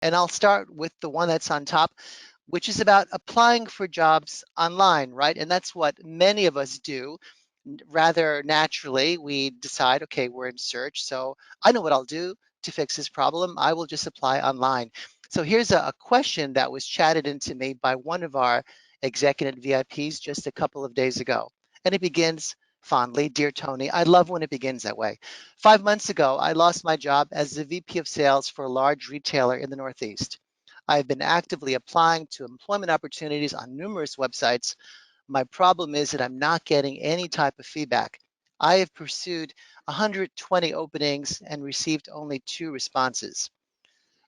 And I'll start with the one that's on top, which is about applying for jobs online, right? And that's what many of us do. Rather naturally, we decide, okay, we're in search, so I know what I'll do to fix this problem. I will just apply online. So here's a question that was chatted into me by one of our ExecuNet VIPs just a couple of days ago. And it begins fondly, Dear Tony, I love when it begins that way. 5 months ago, I lost my job as the VP of sales for a large retailer in the Northeast. I've been actively applying to employment opportunities on numerous websites. My problem is that I'm not getting any type of feedback. I have pursued 120 openings and received only 2 responses.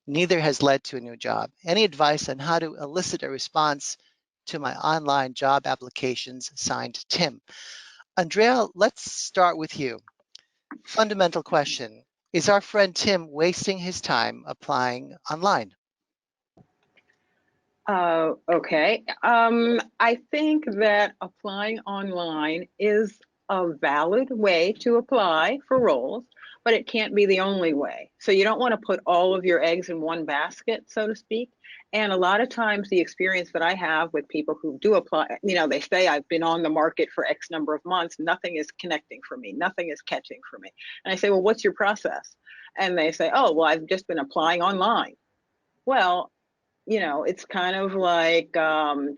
Neither has led to a new job. Any advice on how to elicit a response to my online job applications? Signed, Tim. Andrea, let's start with you. Fundamental question. Is our friend Tim wasting his time applying online? Okay. I think that applying online is a valid way to apply for roles, but it can't be the only way. So you don't want to put all of your eggs in one basket, so to speak. And a lot of times the experience that I have with people who do apply, they say I've been on the market for X number of months, nothing is connecting for me, nothing is catching for me. And I say, well, what's your process? And they say, oh, well, I've just been applying online. Well, it's kind of like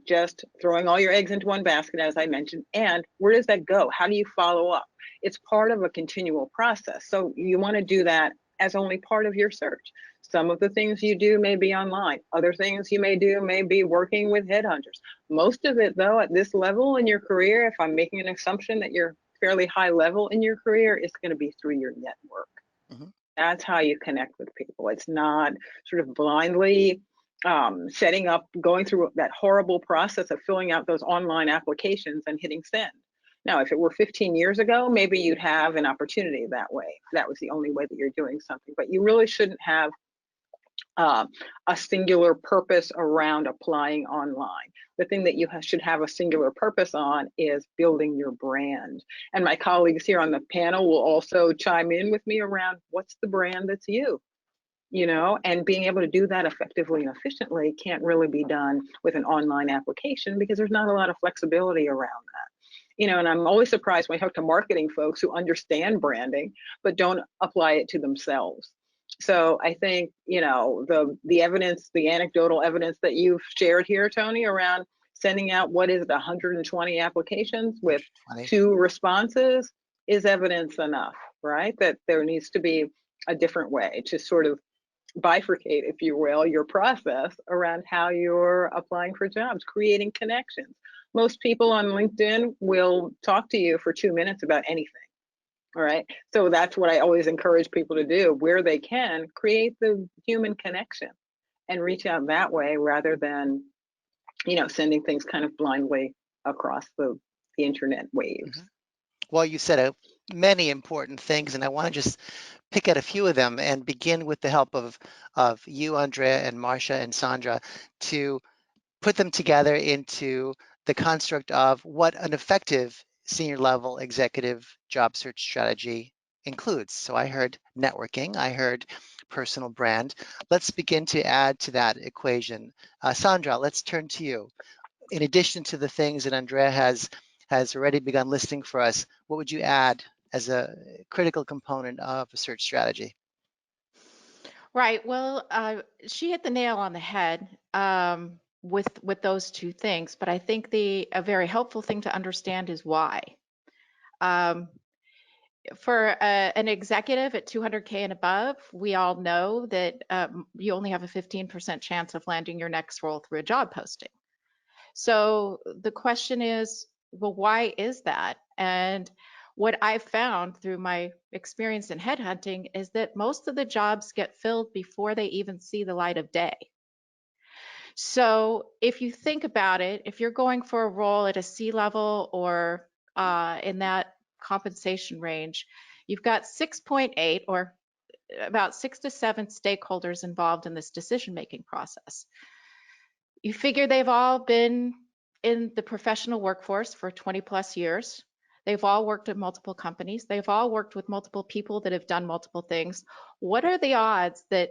just throwing all your eggs into one basket, as I mentioned. And where does that go? How do you follow up? It's part of a continual process. So you want to do that as only part of your search. Some of the things you do may be online. Other things you may do may be working with headhunters. Most of it, though, at this level in your career, if I'm making an assumption that you're fairly high level in your career, it's going to be through your network. Mhm. That's how you connect with people. It's not sort of blindly setting up, going through that horrible process of filling out those online applications and hitting send. Now, if it were 15 years ago, maybe you'd have an opportunity that way. That was the only way that you're doing something. But you really shouldn't have a singular purpose around applying online. The thing that you should have a singular purpose on is building your brand. And my colleagues here on the panel will also chime in with me around what's the brand that's you. And being able to do that effectively and efficiently can't really be done with an online application because there's not a lot of flexibility around that. And I'm always surprised when I talk to marketing folks who understand branding, but don't apply it to themselves. So I think, the evidence, the anecdotal evidence that you've shared here, Tony, around sending out, 120 applications with 20. 2 responses is evidence enough, right? That there needs to be a different way to sort of bifurcate, if you will, your process around how you're applying for jobs, creating connections. Most people on LinkedIn will talk to you for 2 minutes about anything. All right. So that's what I always encourage people to do where they can create the human connection and reach out that way rather than, sending things kind of blindly across the internet waves. Mhm. Well, you said many important things, and I want to just pick at a few of them and begin with the help of you, Andrea, and Marcia and Sandra, to put them together into the construct of what an effective senior level executive job search strategy includes. So I heard networking, I heard personal brand. Let's begin to add to that equation. Sandra, let's turn to you. In addition to the things that Andrea has already begun listing for us, what would you add as a critical component of a search strategy? Right. Well, she hit the nail on the head with those 2 things. But I think a very helpful thing to understand is why. Um, for an executive at 200K and above, we all know that you only have a 15% chance of landing your next role through a job posting. So the question is, well, why is that? And what I've found through my experience in headhunting is that most of the jobs get filled before they even see the light of day. So if you think about it, if you're going for a role at a C level or in that compensation range, you've got 6.8 or about 6 to 7 stakeholders involved in this decision-making process. You figure they've all been in the professional workforce for 20 plus years. They've all worked at multiple companies. They've all worked with multiple people that have done multiple things. What are the odds that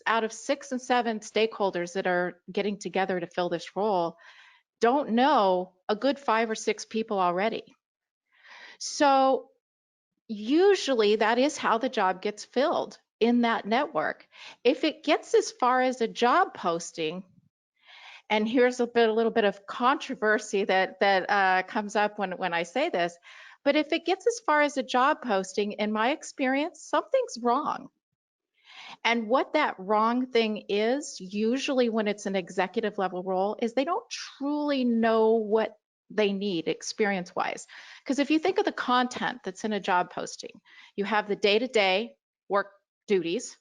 out of 6 and 7 stakeholders that are getting together to fill this role don't know a good 5 or 6 people already. So usually that is how the job gets filled in that network. If it gets as far as a job posting, and here's a little bit of controversy that comes up when I say this, but if it gets as far as a job posting, in my experience, something's wrong. And what that wrong thing is, usually when it's an executive level role, is they don't truly know what they need experience wise. Because if you think of the content that's in a job posting, you have the day-to-day work duties,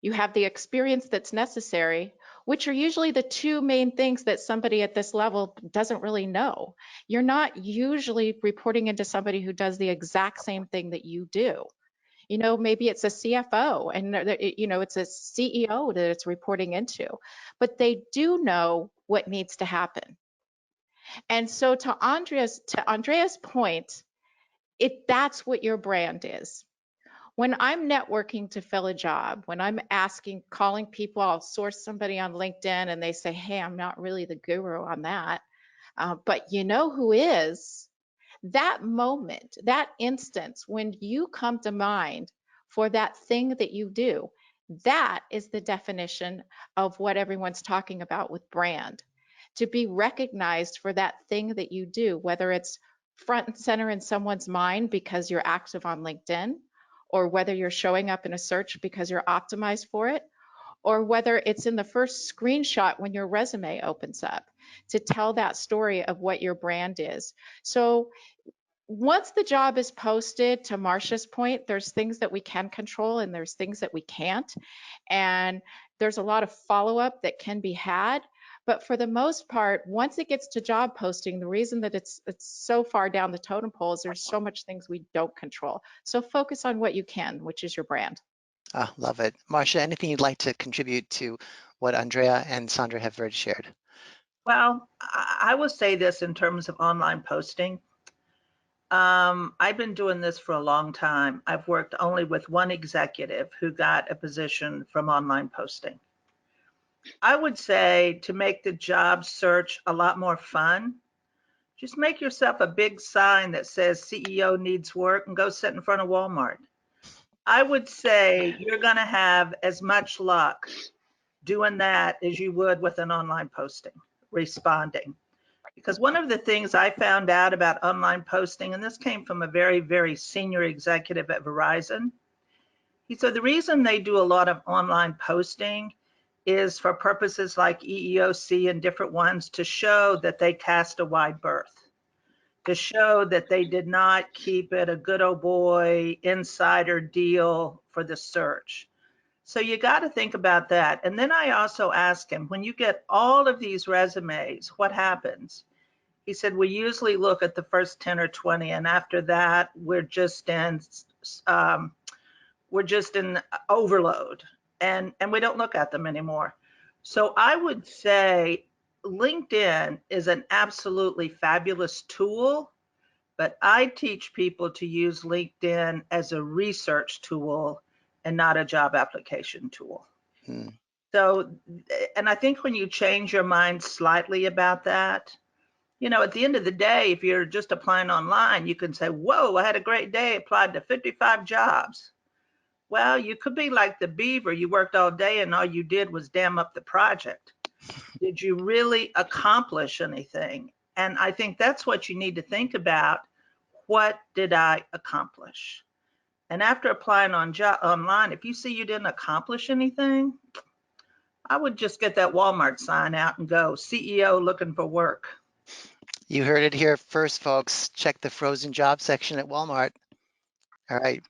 you have the experience that's necessary, which are usually the two main things that somebody at this level doesn't really know. You're not usually reporting into somebody who does the exact same thing that you do. You know, maybe it's a CFO and you know, it's a CEO that it's reporting into, but they do know what needs to happen. And so to Andrea's point, that's what your brand is. When I'm networking to fill a job, when I'm calling people, I'll source somebody on LinkedIn and they say, hey, I'm not really the guru on that, but you know who is? That moment, that instance when you come to mind for that thing that you do, that is the definition of what everyone's talking about with brand. To be recognized for that thing that you do, whether it's front and center in someone's mind because you're active on LinkedIn, or whether you're showing up in a search because you're optimized for it, or whether it's in the first screenshot when your resume opens up to tell that story of what your brand is. So once the job is posted, to Marcia's point, there's things that we can control and there's things that we can't. And there's a lot of follow-up that can be had. But for the most part, once it gets to job posting, the reason that it's so far down the totem pole is there's so much things we don't control. So focus on what you can, which is your brand. Love it. Marcia, anything you'd like to contribute to what Andrea and Sandra have already shared? Well, I will say this in terms of online posting. I've been doing this for a long time. I've worked only with one executive who got a position from online posting. I would say to make the job search a lot more fun, just make yourself a big sign that says CEO needs work and go sit in front of Walmart. I would say you're going to have as much luck doing that as you would with an online posting, responding. Because one of the things I found out about online posting, and this came from a very, very senior executive at Verizon, he said the reason they do a lot of online posting is for purposes like EEOC and different ones to show that they cast a wide berth, to show that they did not keep it a good old boy insider deal for the search. So you got to think about that. And then I also asked him, when you get all of these resumes, what happens? He said, we usually look at the first 10 or 20, and after that, we're just in overload, and we don't look at them anymore. So I would say LinkedIn is an absolutely fabulous tool, but I teach people to use LinkedIn as a research tool and not a job application tool. So, and I think when you change your mind slightly about that, you know, at the end of the day, if you're just applying online, you can say, whoa, I had a great day, applied to 55 jobs. Well, you could be like the beaver. You worked all day and all you did was dam up the project. Did you really accomplish anything? And I think that's what you need to think about. What did I accomplish? And after applying online, if you see you didn't accomplish anything, I would just get that Walmart sign out and go, CEO looking for work. You heard it here first, folks. Check the frozen job section at Walmart. All right.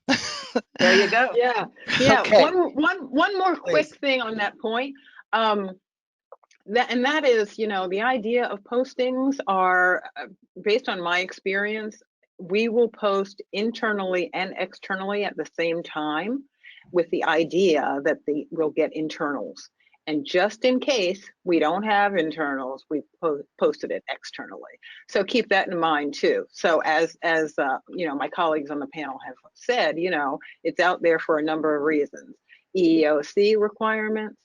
There you go. Yeah. Okay. One more quick thing on that point. That is, you know, the idea of postings are based on my experience. We will post internally and externally at the same time with the idea that we'll get internals. And just in case we don't have internals, we posted it externally. So keep that in mind too. So as you know, my colleagues on the panel have said, you know, it's out there for a number of reasons. EEOC requirements.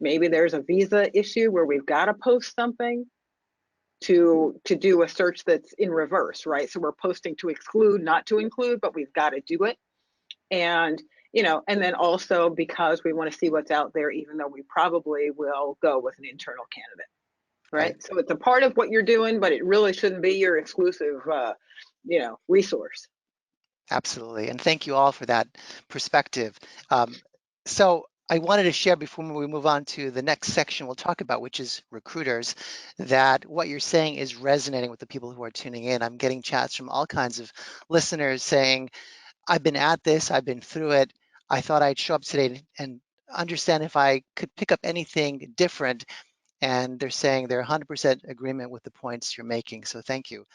Maybe there's a visa issue where we've got to post something to do a search that's in reverse, right? So we're posting to exclude, not to include, but we've got to do it. And, you know, and then also because we want to see what's out there, even though we probably will go with an internal candidate, right? So it's a part of what you're doing, but it really shouldn't be your exclusive, you know, resource. Absolutely. And thank you all for that perspective. So I wanted to share before we move on to the next section we'll talk about, which is recruiters, that what you're saying is resonating with the people who are tuning in. I'm getting chats from all kinds of listeners saying, I've been at this, I've been through it. I thought I'd show up today and understand if I could pick up anything different. And they're saying they're 100% agreement with the points you're making. So thank you.